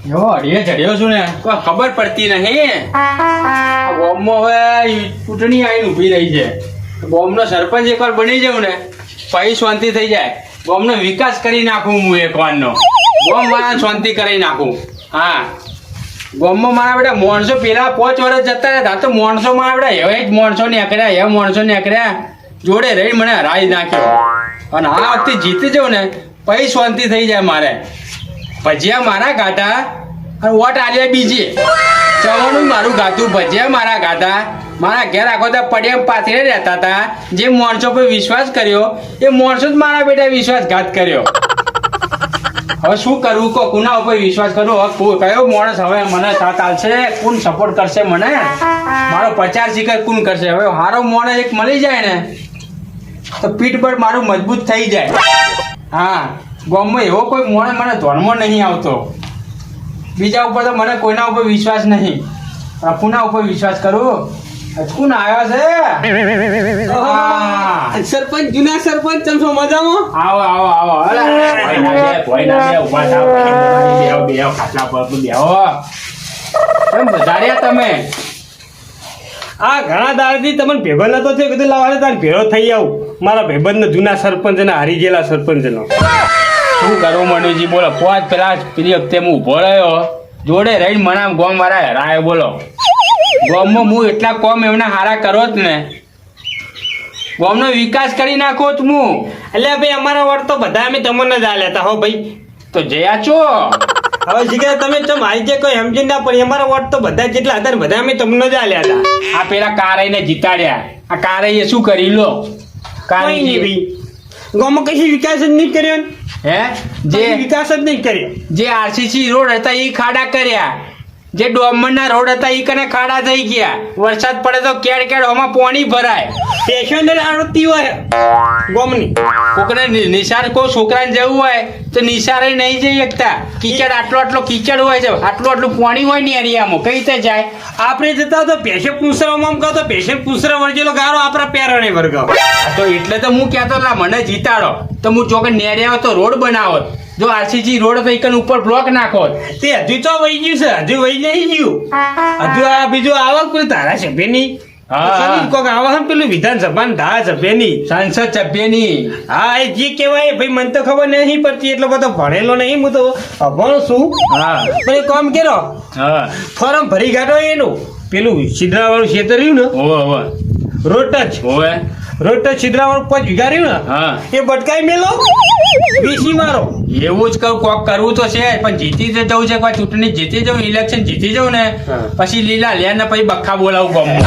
જો અડીએ ચડ્યો છું ને કોઈ ખબર પડતી નહીં. ગામમાં હવે ચૂંટણી આવીને ઊભી રહી છે. ગામનો સરપંચ એકવાર બની જાઉં ને પછી શાંતિ થઈ જાય. ગામનો વિકાસ કરી નાખું હું એકવારનો. ગામ વાળા શાંતિ કરી નાખું. હા, ગામમાં મારા બેટા માણસો પેલા 5 વર્ષ જતા રહ્યા તો માણસો મારા બેટા એવા જ માણસો નીકળ્યા, એવા માણસો નીકળ્યા જોડે રહી મને હરાવી નાખ્યો. અને આ વખતે જીતી જાઉં ને પછી શાંતિ થઈ જાય મારે. ભજીયા મારા ગાતા અને વોટ આલ્યા બીજી ચવાણું મારું ગાતું. ભજીયા મારા ગાતા. મારા ઘેર આખો તો પડ્યા પાથરે રહેતા હતા. જે માણસો પર વિશ્વાસ કર્યો એ માણસો જ મારા બેટા વિશ્વાસઘાત કર્યો. હવે શું કરવું કહો, કોના ઉપર વિશ્વાસ કરું? હવે કયો માણસ હવે મને સાથ આલશે? કોણ સપોર્ટ કરશે મને? મારો પ્રચાર શિખર કોણ કરશે? હવે સારો માણસ એક મળી જાય ને તો પીઠ પર મારું મજબૂત થઈ જાય. હા, ગામમાં એવો કોઈ માણસ મને ધોનમાં નહીં આવતો. બીજા ઉપર તો મને કોઈના ઉપર વિશ્વાસ નહીં. કોના ઉપર વિશ્વાસ કરું? કોણ આવ્યો છે? સરપંચ, જૂના સરપંચ, તમે છો મજામાં? આવો આવો આવો. બેહો ખાટલા પર બેહો. કેમ વધાર્યા તમે? આ ઘણા દાડથી તમને ભેગો નતો થયો, કીધું લાવવા તાર ભેગો થઈ આવું. મારા ભાઈબંધ જૂના સરપંચ ને હારી ગયેલા સરપંચ નો. શું કરું મનુજી? બોલો. પાંચ પેલા પેલી વખતે હું ઉભો રહ્યો જોડે રહીને મને ગોમ વાળા હેરાય. બોલો, ગોમમાં હું એટલા કોમ એમના હારા કરો જ ને, ગોમનો વિકાસ કરી નાખો જ હું. એટલે ભાઈ અમારા વડ તો બધા અમે તમને જ આ લેતા હો ભાઈ. તો જયા છો હવે શીખે તમે ચમ આવી જે કોઈ સમજી ના પડી. અમારા વડ તો બધા જેટલા હતા ને બધા અમે તમને જ આ લેતા. આ પેલા કારાઈને જીતાડ્યા. આ કારાઈએ શું કરી લો? કઈ નહીં ભાઈ, ગામમાં કશી વિકાસ જ નહીં કર્યો ને. હે, જે જે વિકાસ જ નહીં કર્યો. જે આરસીસી રોડ હતા એ ખાડા કર્યા. જે ડોમરના રોડ હતા એ કને ખાડા થઈ ગયા. વરસાદ પડે તો કેડ કેડ ઓમાં પાણી ભરાય. પેશન્ટ આરતી હોય ગામની. કોકને નિશાળ કોઈ છોકરાને જવું હોય તો નિશાળે નહીં જઈ શકતા. કીચડ આટલો કીચડ હોય છે, આટલું પાણી હોય ને એરિયામાં, કઈ રીતે જાય? આપણે જતા તો પેશે પૂસરામાં કહો તો પેશે પૂસરા વળગેલો ગારો આપણા પેરણે વર્ગાવ. તો એટલે તો હું કહેતો લા મને જીતાડો તો હું ચોકે નેરે આવો તો રોડ બનાવો. જો આરસીસી રોડ તો એકન ઉપર બ્લોક નાખો. તે હજુ તો વહી ગયું છે, હજુ વહી નહીં ગયું. હજુ આ બીજું આવક પેલું ધારાસભ્યની. હા. કોક આવક પેલું વિધાનસભાના ધારાસભ્યની. સંસદ સભ્યની. હા, એ જે કહેવાય ભાઈ મને તો ખબર નહીં પડતી, એટલો બધો ભણેલો નહીં. હું તો અભણ છું. હા પણ એ કામ કરો, હા ફોરમ ભરી કાઢો એનું. પેલું સિદ્ધરા વાળું ખેતર રહ્યું ને, ઓવે રોડ ટચ ઓવે સિદ્ધરા વાળું 5 વીઘા રહ્યું ને, હા એ બટકાઈ મેલો વીસી મારો. એવું જ કહું, કોક કરવું તો છે પણ જીતી તો જવું છે. કોઈ ચૂંટણી જીતી જવું, ઇલેક્શન જીતી જવું ને પછી લીલા લે ને પછી બખ્ખા બોલાવું ગામમાં.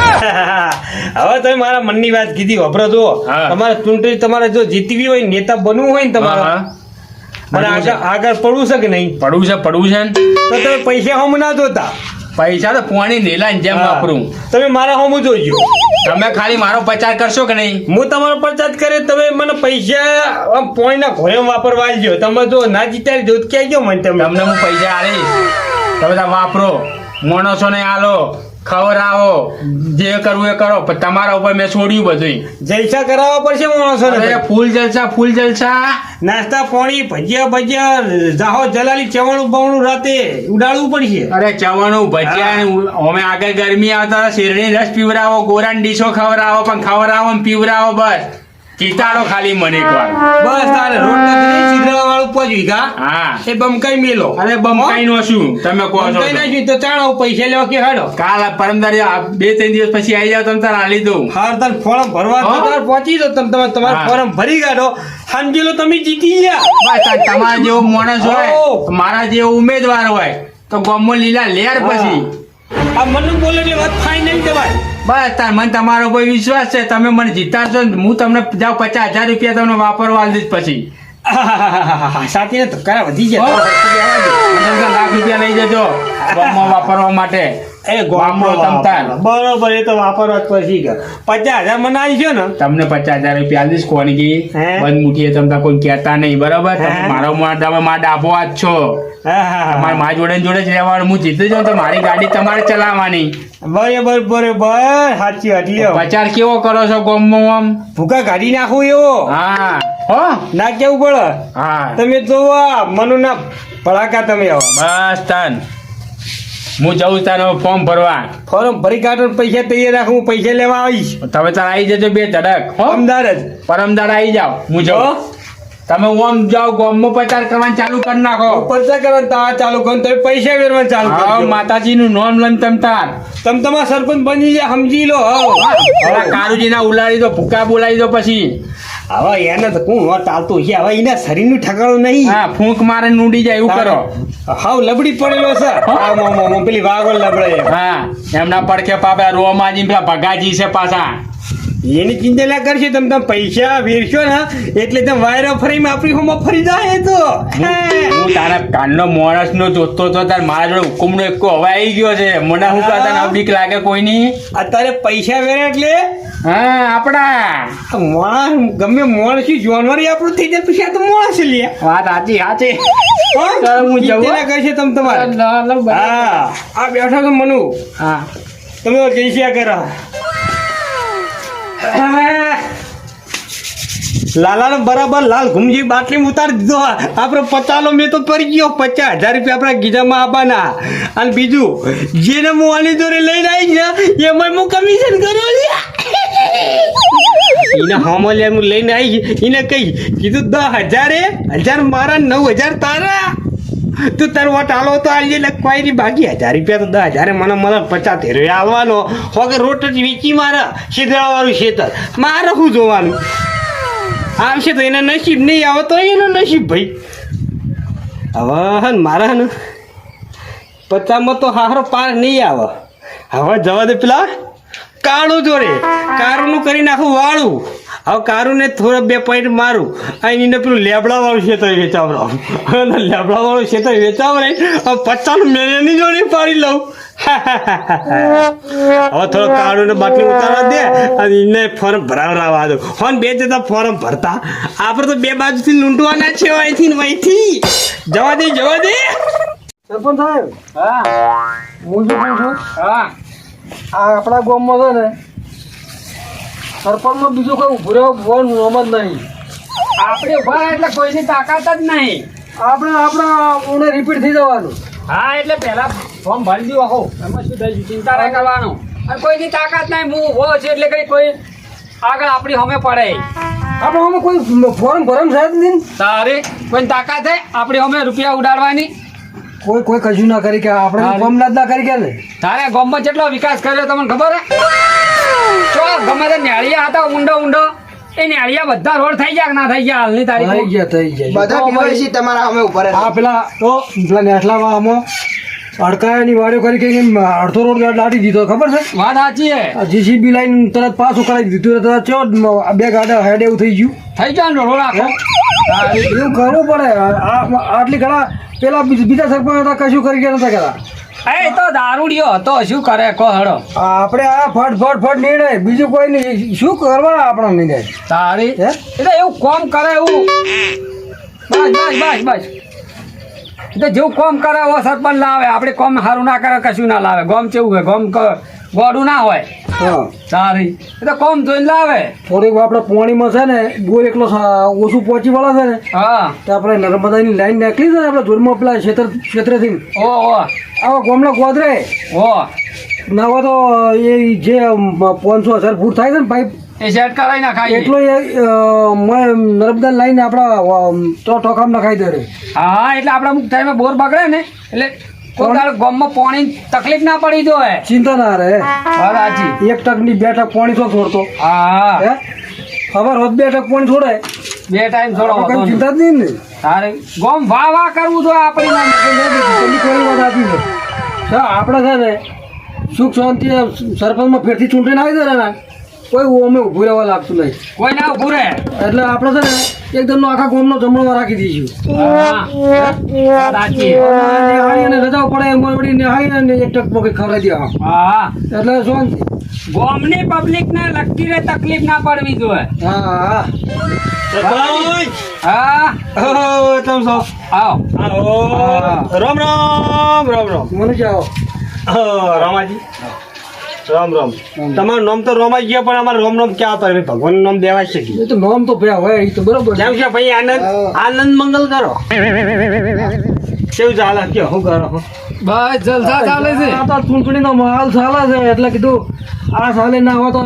હવે તમે મારા મનની વાત કીધી, વાપરો જુઓ. હા. તમારે ચૂંટણી તમારે જો જીતવી હોય, નેતા બનવું હોય ને તમારે, અને આગળ પડવું છે કે નહીં, પડવું છે ને. તો તમે પૈસા હોમ ના જોતા. પૈસા તો પાણી નેલા જેમ વાપરું. તમે મારા હોમ જોજો. તમે ખાલી મારો પ્રચાર કરશો કે નહીં? હું તમારો પ્રચાર કરે, તમે મને પૈસા પોઈના ઘોડે વાપરવા આવજો. તમે જો ના જીતાડી જો ક્યાં ગયો મને તમે. તમને હું પૈસા આલીશ, તમે તો વાપરો. માણસોને આલો, ખવડાવો, જે કરવું એ કરો. પણ તમારા ઉપર મેં છોડ્યું બધું. જલસા કરાવવા પડશે માણસોને. અરે ફૂલ જલસા. નાસ્તા પાણી ભજીયા જાહો જલાલી ચવાણું બવણું રાતે ઉડાડવું પડશે. અરે ચવાણું ભજીયા. અમે આગળ ગરમી આવતા શેરડી રસ પીવડાવો, ગોરાન ડીશો ખવડાવો, પણ ખવડાવો ને પીવડાવો. બસ જીતાડો ખાલી મને એકવાર. બસ તારે રોડ સિદ્ધરા વાળું 5 વીઘા. હા, એ બમકાઈ મેલો. અરે બમકાઈ નો શું તમે કહો છો? બમકાઈ નાખ્યું તો ચાણો પૈસા લેવા કે હાડો. કાલ પરમદારી 2-3 દિવસ પછી આવી જાવ, તમે તાર આલી દઉં. હાર તાર ફોરમ ભરવા હા. તાર પહોંચી દો. તમે તમારું હા. ફોરમ ભરી કાઢો, સમજી લો તમે જીતી ગયા. બસ તમારા જેવો માણસ હોય, હો. મારા જેવો ઉમેદવાર હોય તો ગામમાં લીલા લેર પછી. આ મને બોલે એટલે વાત ફાઇનલ દેવાય. બસ તાર મને તમારો કોઈ વિશ્વાસ છે. તમે મને જીતાડશો ને હું તમને જાઉં 50,000 રૂપિયા તમને વાપરવા આલી દઈશ પછી. સાથે ધક્કા વધી ગયા. 50 લાખ રૂપિયા લઈ જજો ગામમાં વાપરવા માટે. એ વાપરો તમ તાર. બરોબર, એ તો વાપરવા જ પછી 50,000 મને આવશે ને. તમને 50,000 રૂપિયા આલીશ કોનગી. હે? બંધ મુઠીએ તમે કોઈ કહેતા નહીં, બરાબર? તમે હે? મારો તમે મારા ડાબો હાથ છો. તમારે મારા જોડે ને જોડે જ રહેવાનું. હું જીતી જાઉં તો મારી ગાડી તમારે ચલાવવાની. બરોબર, સાચી વાત લ્યો. પ્રચાર કેવો કરો છો ગામમાં આમ? ભૂકા કાઢી નાખું એવો હા હો ના કેવું પડે. હા તમે જોવા મનુ ના પડાકા તમે આવો બસ તાન હું જઉં તાનો ફોર્મ ભરવા. ફોરમ ભરી કાઢો ને પૈસા તૈયાર રાખો હું પૈસા લેવા આવીશ તમે તાર આવી જજો બે ધડક હો. અમદાવાદ જ પરમદાર આવી જાઓ હું જાઉં. તમે ઓમ જાઓ ગોમમાં પ્રચાર કરવાનું ચાલુ કરી નાખો. પરચા કરવાનું તા ચાલુ કરો તમે પૈસા વેરવાનું ચાલુ હા કરો માતાજીનું નામ લઈને તમ તાર તમે તમારા સરપંચ બની જાય સમજી લો હવે કારુજીના ઉલાડી દો ભૂકા બોલાવી દો પછી. હવે એને તો કોણ નો ચાલતું છે હવે એના શરીરનું ઠકાણું નહીં હા ફૂંક મારે ઉડી જાય એવું કરો. હાવ લબડી પડેલો છે પેલી વાગોળ લબડે હા એમના પડખે પાપા રોમાજી પેલા ભગાજી છે પાછા. એની ચિંતા ના કરશે તમે પૈસા વેરશો ને એટલે તમે વાયરા ફરીમાં આપણી હોમાં ફરી જાય તો હું તારા કાનનો માણસ નો જોતો તો તાર મારા જોડે હુકુમ નો એક હવે આવી ગયો છે મને શું કરતા ના બીક લાગે કોઈની. અત્યારે પૈસા વેરે એટલે હા આપડા માણસ ગમે માણસ જાનવરી આપણું થઈ જાય પછી આ તો માણસ લે વાત સાચી સાચી. હું જવું કરશે તમે તમારે હા આ બેઠા તો મનુ હા તમે જઈશ્યા કરો લાલાને બરાબર લાલ ઘુમજી બાટલી ઉતારી દીધો આપણે 50 મેં તો પડી ગયો 50,000 રૂપિયા આપણા ગીધામાં આવવાના અને બીજું જેને હું આની જોડે લઈને આવી ને એમાં હું કમિશન કર્યો એને હમલે હું લઈને આવી એને કહી કીધું 10,000 મારા 9,000 તારા તું તાર વોટ હાલો તો આજે લખવાય ની બાકી 1,000 રૂપિયા તો 10,000 મને 50 રૂપિયા હાલવાનો વગર રોટ જ વેચી મારા શીતળાવાળું ખેતર મારે શું જોવાનું આવશે તો એના નસીબ નહીં આવે તો એનો નસીબ ભાઈ હવે હન મારા હન 50માં તો હારો પાર નહીં આવે હવે જવા દે પેલા કાળું જોડે કારુનું કરી નાખું વાળું હવે કારુને થોડા 2 પોઈન્ટ મારું એને પેલું લેબડાવાળું ખેતર વેચાવડાવું લેબડાવાળું ખેતર વેચાવડાય હવે 50 મેળીની જોડે પાડી લઉં હવે થોડો કાળુને બાટલી ઉતારવા દે અને એને ફોર્મ ભરાવડાવવા દો ફોન બે જતા ફોર્મ ભરતા આપણે તો 2 બાજુથી લૂંટવાના છે અહીંથી ને અહીંથી જવા દે સરપંચ સાહેબ હા હું શું કહું છું હા આ આપણા ગામમાં છે ને સરપંચમાં બીજું કોઈ ઉભો રહ્યો ફોન નામ જ નહીં આપણે ઉભા એટલે કોઈની તાકાત જ નહીં. આપણે રિપીટ થઈ જવાનું હા એટલે પહેલા ફોર્મ ભરી દો આખો એમાં શું થઈ ચિંતા ના કરવાનું. અને કોઈની તાકાત નહીં હું ઉભો છે એટલે કઈ કોઈ આગળ આપણી સામે પડે. આપણે અમે કોઈ ફોર્મ ભરમ સાહેબ નહીં તારે કોઈની તાકાત હે આપણી સામે રૂપિયા ઉડાડવાની. કોઈ કશું ના કરી કે આપણે ફોર્મ ના કરી કે ને તારે ગામમાં કેટલો વિકાસ કર્યો તમને ખબર હે? ચો ગમે તે નેળિયા હતા ઊંડો એ નેળિયા બધા રોડ થઈ ગયા કે ના થઈ ગયા હાલની તારીખ થઈ ગયા બધા કેવાયસી તમારા અમે ઉપર આ પેલા નેઠલામાં આમાં અડકાયાની વાડીઓ કરી કે અડધો રોડ દાટી દીધો ખબર છે વાત સાચી હે. જીસીબી લાઈન તરત પાછું કરાવી દીધું તરત ચો 2 ગાડા હેડ એવું થઈ ગયું થઈ ગયા ને રોડ આખો. એવું કરવું પડે આટલી ઘણા પેલા બીજા સરપંચ હતા કશું કરી ગયા નતા કહેતા એ તો દારૂડિયો હતો શું કરે કહો હળો. આપણે આ ફટ નિર્ણય બીજું કોઈ નહીં શું કરવાના આપણો નિર્ણય તારી હે? એટલે એવું કોમ કરે એવું બસ એટલે જેવું કોમ કરે એવો સરપંચ લાવે. આપણે કોમ સારું ના કરે કશું ના લાવે. ગોમ કેવું હોય ગોમ ગોડું ના હોય હા તારી એટલે કોમ જોઈને લાવે. થોડીક આપણે પોણીમાં છે ને બોર એકલો ઓછું પહોંચી વળે છે ને હા તો આપણે નર્મદાની લાઈન નાખી છે ને આપણે જોરમાં પેલા ક્ષેત્રથી ઓ આવા ગામના ગોદરે ઓ ના હોય તો એ જે 500,000 ફૂટ થાય છે ને પાઇપ એ સેટ કરાવી નાખાય એટલો નર્મદા લાઈન આપણા તો ટોકામ નખાઈ દે રે હા એટલે આપણા અમુક ટાઈમે બોર બગડે ને એટલે કોઈ દાડો ગામમાં પાણી તકલીફ ના પડી જોઈએ. ચિંતા ના રહે વાત સાચી. 1 ટકની 2 ટક પાણી તો છોડતો હા હે ખબર હોત 2 ટક પાણી છોડે 2 ટાઈમ આપણે છોડો કઈ ચિંતા જ નહીં ને તારે ગોમ વાહ કરવું જોઈએ આપણી પેલી કોઈ વાત આપી છે હા, આપણે છે ને સુખ શાંતિ સરપંચમાં ફેરથી ચૂંટણી આવી જાય ને કોઈ અમે ઊભું રહેવા લાગતું નહીં કોઈ ના ઉભું રહે. એટલે આપણે છે ને એકદમ આખા ગામનો જમણવાર રાખી દઈશું વાત સાચી. નિહાળી અને રજાઓ પડે એમ વળી નિહાળી અને 1 ટક પગે ખવડાવી દે હા એટલે શાંતિ ગામની પબ્લિક ને લગતી રે તકલીફ ના પડવી જોઈએ. હા હા તમે સૌ આવો રામ મને જાઓ રામાજી રામ તમારું નામ તો રોમાઈ ગયા પણ અમારે રોમ ક્યાં હતા ભગવાનનું નામ દેવાય છે એ તો નામ તો ભયા હોય એ તો બરોબર જેમ છે ભાઈ આનંદ મંગલ કરો કેવું ચાલે કયો શું કરો છો? બસ જલસા ચાલે છે. આ તો ચૂંટણીનો માહોલ ચાલે છે એટલે કીધું આ સાલે ના હોય તો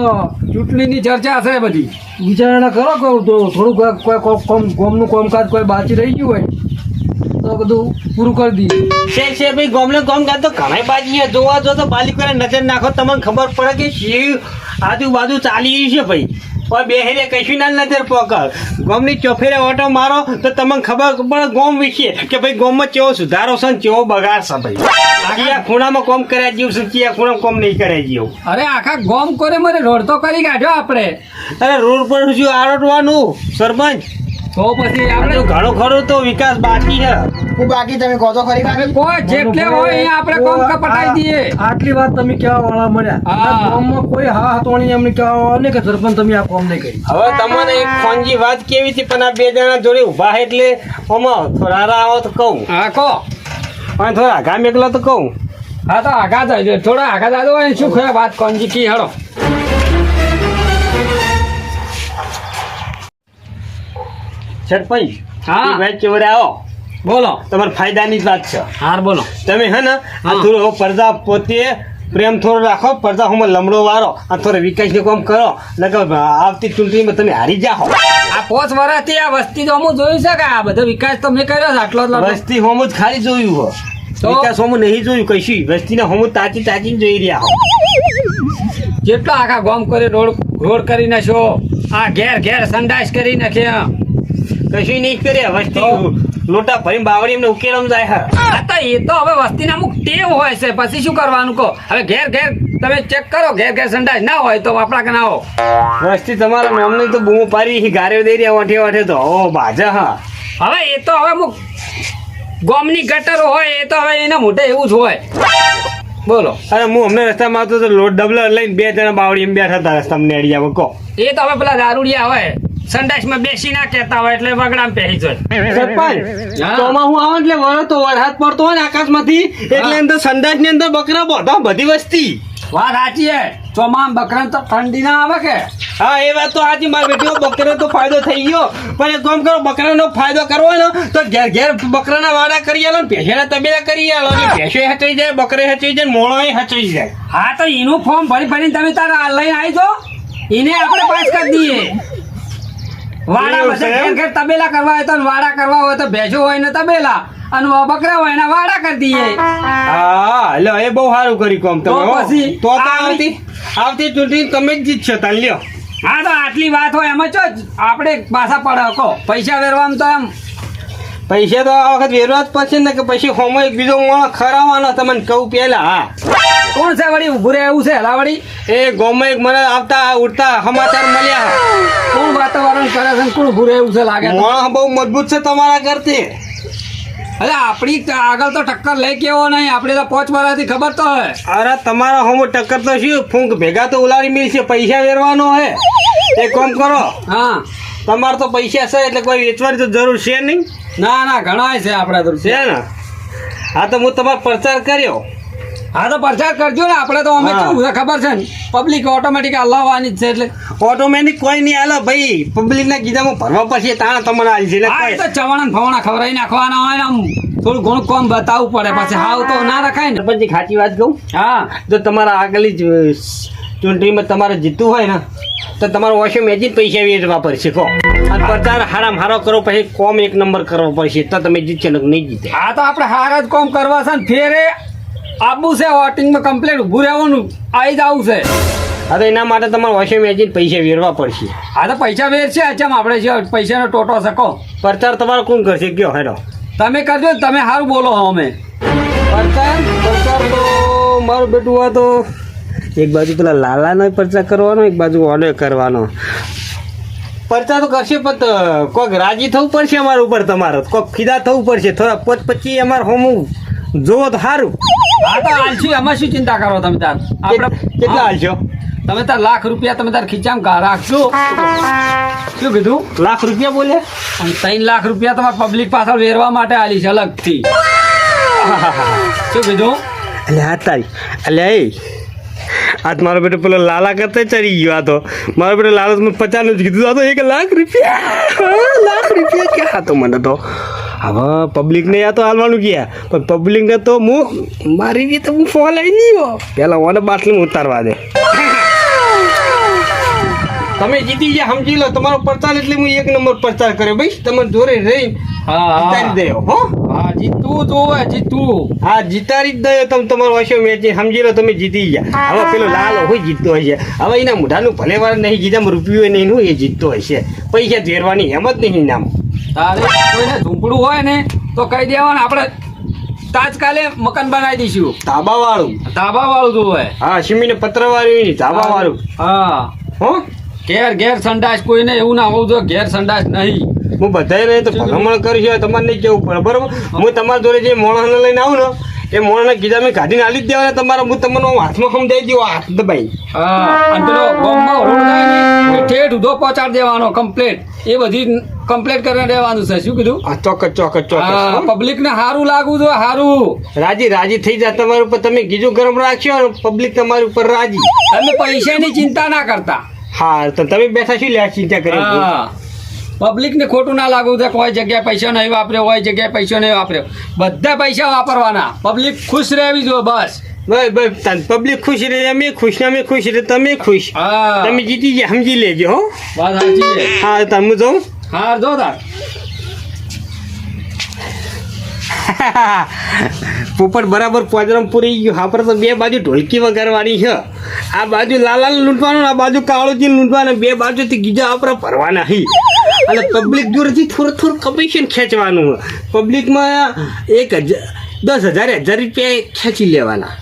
ચૂંટણીની ચર્ચા છે બધી. વિચારણા કરો કહું તો થોડુંક કોઈ ગોમનું કામકાજ કોઈ બાકી રહી ગયું હોય તો બધું પૂરું કરી દઈએ. છે ભાઈ ગોમને ગોમ કાં તો ઘણા બાજી છે. જોવા જો તો બાલિકોને નજર નાખો તમને ખબર પડે કે શી આજુબાજુ ચાલી રહી છે ભાઈ. પણ બેહેરે કશું ના નજર પકડ ગોમની ચોફેરે ઓટો મારો તો તમને ખબર પડે ગોમ વિશે કે ભાઈ ગોમમાં કેવો સુધારો છે ને કેવો બગાડ છે ભાઈ. કયા ખૂણામાં કોમ કર્યા જેવું છે કયા ખૂણામાં કોમ નહીં કર્યા જેવું. અરે આખા ગોમ કોરે મને રોડ તો કરી કાઢ્યો આપણે. અરે રોડ પર શું આરોટવાનું સરપંચ તો પછી આપણે આપણે ઘણો ખરો તો વિકાસ બાકી છે. હું બાકી તમે કહો તો ખરી કાકી? કોઈ જેટલે હોય અહીંયા આપણે કોમ કપટાઈ દઈએ. આટલી વાત તમે કેવા વાળા મળ્યા હા. આ ગામમાં કોઈ હા હાથોણી એમને કહેવા વાળા નહીં કે સરપંચ તમે આ કામ નહીં કરી. હવે તમને એક ખોંજી વાત કેવી હતી પણ આ બે જણા જોડે ઊભા છે એટલે આમાં થોડા આવો તો કહું હા કહો. અને થોડા આઘા મેકલો તો કહું. હા તો આગા જાય થોડા આગા દાદો હોય શું ખરા વાત કોણજી કી હળો. સરપંચ હા. એ ભાઈ ચોરે આવો બોલો. તમારા ફાયદાની જ વાત છે. હાર બોલો. તમે હે ને આ હા. થોડો પડદા પોતે પ્રેમ થોડો રાખો પડદા હું લમડો વાળો આ થોડો વિકાસનું કામ કરો નકર આવતી ચૂંટણીમાં તમે હારી જાઓ. આ 5 વર્ષથી આ વસ્તી તો હું જોયું છે કે આ બધો વિકાસ તો મેં કર્યો છે આટલો જ લાટલો. વસ્તી હોમ જ ખાલી જોયું હો તો? વિકાસ હોમ નહીં જોયું કશું વસ્તીના હોમ તાચી તાચીને જોઈ રહ્યા હો. જેટલો આખા ગામ કરી રોડ કરી નાખ્યો. આ ઘેર ઘેર સંડાસ કરી નાખ્યા. કશું નહીં કર્યા વસ્તી તો? લોટા ભરીને બાવળી એમને ઉકેલમ જાય હે. આ તો એ તો હવે વસ્તીના અમુક ટેવ હોય છે પછી શું કરવાનું કહો. હવે ઘેર ઘેર તમે ચેક કરો ઘેર ઘેર સંડાસ ના હોય તો આપણા કે ના હો. વસ્તી તમારા નામની તો બૂમો પાડી ગારે દઈ રહ્યા વાઠે વાઠે તો ઓ બાજા હા. હવે એ તો હવે અમુક ગામની ગટરો હોય એ તો હવે એના મોઢે એવું જ હોય. બોલો. અરે હું અમને રસ્તામાં આવતો તો લોટ ડબલર લઈને બે જણા બાવળી એમ બેઠા હતા રસ્તામાં નેડિયામાં કહો. એ તો હવે પેલા દારૂડિયા હોય સંડાસમાં બેસી ના કહેતા હોય એટલે બગડામ પહેરી જાય. સરપંચ હા. તોમાં હું આવું એટલે વરો તો વરસાદ પડતો હોય ને આકાશમાંથી એટલે અંદર સંડાસ ની અંદર બકરા બધા બધી વસ્તી. વાત સાચી હે. ચોમામ બકરા તો ઠંડી ના આવે કે. હા એ વાત તો આજે મારી બેટીઓ બકરો તો ફાયદો થઈ ગયો પણ એક કામ કરો બકરાનો ફાયદો કરવો હોય ને તો ઘેર ઘેર બકરાના વાડા કરી આલો ને ભેંસના તબેલા કરી આલો એટલે ભેંસો હચાઈ જાય બકરે હચાઈ જાય મોળો હચાઈ જાય. હા તો એનું ફોર્મ ભરી ભરીને તમે તારા લઈને આવી જો એને આપણે પાસ કરી દઈએ. વાડા એવું બધા છે ઘેર એમ? ઘેર તબેલા કરવા હોય તો વાડા કરવા હોય તો ભેંસો હોય ને તબેલા અને બકરા હોય ને વાડા કરી દઈએ. હા એટલે એ બહુ સારું કરી કોમ તમે તો હો. પછી? તો આવતી આવતી ચૂંટણી તમે જ જીતશો તાન લ્યો. હા તો આટલી વાત હોય એમાં ચો આપણે પાછા પડે કહો પૈસા વેરવામાં તો એમ પૈસા તો આ વખત વેરવા જ પડશે ને કે પછી હોમો એક બીજો મોણો ખરાવાનો તમને કહું પેલા હા. કોણ છે વળી ઉભું રહે એવું છે હલા વળી એ ગામમાં એક મને આવતા ઉડતા સમાચાર મળ્યા. કોણ વાતાવરણ કરે છે ને કોણ ઉભું રહે એવું છે લાગે તો? મોણો બહુ મજબૂત છે તમારા કરતી. અરે આપણી તો આગળ તો ટક્કર લઈ કેવો નહીં આપણે તો 5 વર્ષથી ખબર તો હોય. અરે તમારા હોમો ટક્કર તો શું ફૂંક ભેગા તો ઉલાડી મિલશે પૈસા વેરવાનો હે. એક કામ કરો હા તમારે તો પૈસા છે એટલે કોઈ વેચવાની તો જરૂર છે નહીં. ના ના ઘણા છે આપણા તો છે ને હા તો હું તમારો પ્રચાર કર્યો. હા તો પ્રચાર કરજો ને આપણે તો અમે હા. કેવું છે ખબર છે ને પબ્લિક ઓટોમેટિક હલાવવાની જ છે એટલે ઓટોમેટિક કોઈ નહીં હાલો ભાઈ પબ્લિક ના ગીધામાં ભરવા પછી તાણા તમને હાલ છે હા એ તો ચવાણા ને ફવાણા ખવડાવી નાખવાના હોય ને આમ થોડું ઘણું કોમ બતાવવું પડે પછી હાવ તો ના રખાય ને. સરપંચની ખાચી વાત કહું હા જો તમારા આગળની જ ચૂંટણીમાં તમારે જીતવું હોય ને તો તમારે વોશિંગ મેચિંગ પૈસા વેચવા પડશે કહો અને પ્રચાર હારામ હારો કરો પછી કોમ એક નંબર કરવો પડશે તો તમે જીતશો ને નહીં જીતે. હા તો આપણે હારા જ કોમ કરવા છે ને ફેરે આબુ છે વોટિંગમાં કમ્પ્લેટ ઊભું રહેવાનું આવી જ આવું છે. હવે એના માટે તમારે વોશિંગ મેચિંગ પૈસા વેરવા પડશે. હા તો પૈસા વેર છે અચમ આપણે છે પૈસાનો ટોટો શકો પ્રચાર તમારો કોણ કરશે કયો હેડો તમે કરજો ને, તમે સારું બોલો હો અમે પ્રચાર પ્રચાર તો મારું બેટું આ તો એક બાજુ પેલા લાલાનો પ્રચાર કરવાનો એક બાજુ ઓર્ડર કરવાનો. પ્રચાર તો કરશે પણ કોઈક રાજી થવું પડશે અમારા ઉપર તમારે કોઈક ફીદા થવું પડશે થોડા 25 અમારે હોમું જોવો તો સારું. હા તો હાલશું એમાં શું ચિંતા કરો તમે તાર આપણે કેટલા હાલશો? તમે તાર લાખ રૂપિયા તમે તાર ખીચામાં ઘા રાખશો. શું કીધું? લાખ રૂપિયા બોલે? અને 3 લાખ રૂપિયા તમારે પબ્લિક પાછળ વેરવા માટે આલી છે અલગથી. શું કીધું? એટલે હા તારી એટલે એ આજ મારો બેટો પેલો લાલા કરતા ચડી ગયો. આ તો મારો બેટો લાલા મને 50 નું જ કીધું. આ તો 1 લાખ રૂપિયા 1 લાખ રૂપિયા ક્યાં હતો મને તો હવે પબ્લિકને યા તો હાલવાનું ગયા પણ પબ્લિકને તો હું મારી રીતે હું ફોન લઈ ગયો પેલા ઓને બાટલી ઉતારવા દે તમે જીતી ગયા સમજી લો તમારો પ્રચાર એટલે હું એક નંબર પ્રચાર કર્યો ભાઈ તમે જોડે રહી જીતાડી દયો હો હા જીતવું જોવે જીતવું હા જીતાડી જ દયો તમે તમારો હશે મેચ સમજી લો તમે જીતી ગયા હવે પેલો લાલો હોય જીતતો હશે હવે એના મોઢાનું ભલે વાર નહીં જીતામાં રૂપિયો નહીં હોય એ જીતતો હશે પૈસા ધેરવાની હેમત નહીં નામ તારે કોઈને ઝૂંપડું હોય ને તો કહી દેવાનું આપણે તાજકાલે મકાન બનાવી દઈશું ધાબા વાળું જોવે હા સિમીને પત્ર વાળું ધાબા વાળું હા હો ઘેર સંડાસ કોઈને એવું ના હોવું જોઈએ ઘેર સંડાસ નહીં હું બધાય રહે તો ભલામણ કરીશ તમારે નહીં જવું પડે બરોબર હું તમારા જોડે જે મોણસને લઈને આવું ને એ મોણસને કીધા મેં કાઢીને હાલી જ દેવાના તમારે હું તમને હાથમાં સમજાવી દઉં હાથ દબાઈ હા અને પેલો ગામમાં રોડ જાય ને એ ઠેઠ ઉધો પહોંચાડી દેવાનો કમ્પ્લેટ એ બધી કમ્પ્લેટ કરીને દેવાનું છે શું કીધું હા ચોક્કસ હા પબ્લિક ને સારું લાગવું જોઈએ સારું રાજી થઈ જાય તમારા ઉપર તમે ગીજું ગરમ રાખ્યો ને પબ્લિક તમારી ઉપર રાજી તમે પૈસાની ચિંતા ના કરતા હા તો તમે બેઠા શું લે ચિંતા કરી હા પબ્લિક ને ખોટું ના લાગવું છે કોઈ જગ્યાએ પૈસા નહીં વાપર્યો કોઈ જગ્યાએ પૈસા નહીં વાપર્યો બધા પૈસા વાપરવાના પબ્લિક ખુશ રહેવી જોઈએ બસ બસ પબ્લિક ખુશ રહે અમે ખુશ ને અમે ખુશ રહે તમે ખુશ હા તમે જીતી ગયા સમજી લેજો હો વાત સાચી છે હા તમે જાઉં હા જો તાર પોપટ બરાબર પોજરામાં પૂરી ગયું હા પર તો બે બાજુ ઢોલકી વગાડવાની છે આ બાજુ લાલાલ લૂંટવાનું આ બાજુ કાળોજી લૂંટવાના બે બાજુથી ગીજા આપણે ભરવાના હી અને પબ્લિક જોડેથી થોડું કમિશન ખેંચવાનું પબ્લિકમાં 10,000 રૂપિયા ખેંચી લેવાના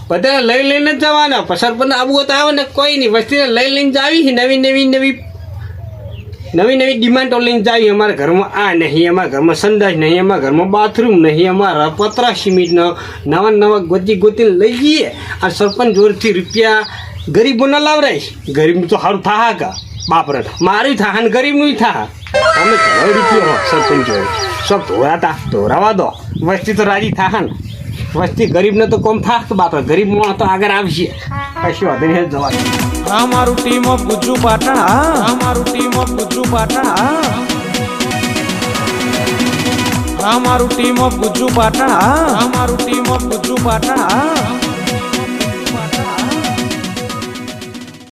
બધા લઈ લઈને જ જવાના સરપંચ આવું તો આવે ને કોઈ નહીં વસ્તીને લઈને જ આવી નવી ડિમાન્ડો લઈને જાય અમારા ઘરમાં આ નહીં અમારા ઘરમાં સંડાસ નહીં અમારા ઘરમાં બાથરૂમ નહીં અમારા પતરા સિમેન્ટનો નવા ગોતીને લઈ જઈએ આ સરપંચ જોરથી રૂપિયા ગરીબોને લાવરાઈશ ગરીબ તો સારું થાહા કા બાપરે મારું થાહા ને ગરીબનું થાહા અમે ઘણો રૂપિયો સરપંચ જોડે સબ ધોરાવા દો વસ્તી તો રાજી થાહા ને વસ્તી ગરીબને તો કોમ થાક તો બાપરે ગરીબ માણસ તો આગળ આવશે કશું વાંધો નહીં જવા અમારું ટીમ ઓફ ગુજ્જુ પાટણ અમારું ટીમ ઓફ ગુજ્જુ પાટણ અમારું ટીમ ઓફ ગુજ્જુ પાટણ અમારું ટીમ ઓફ ગુજ્જુ પાટણ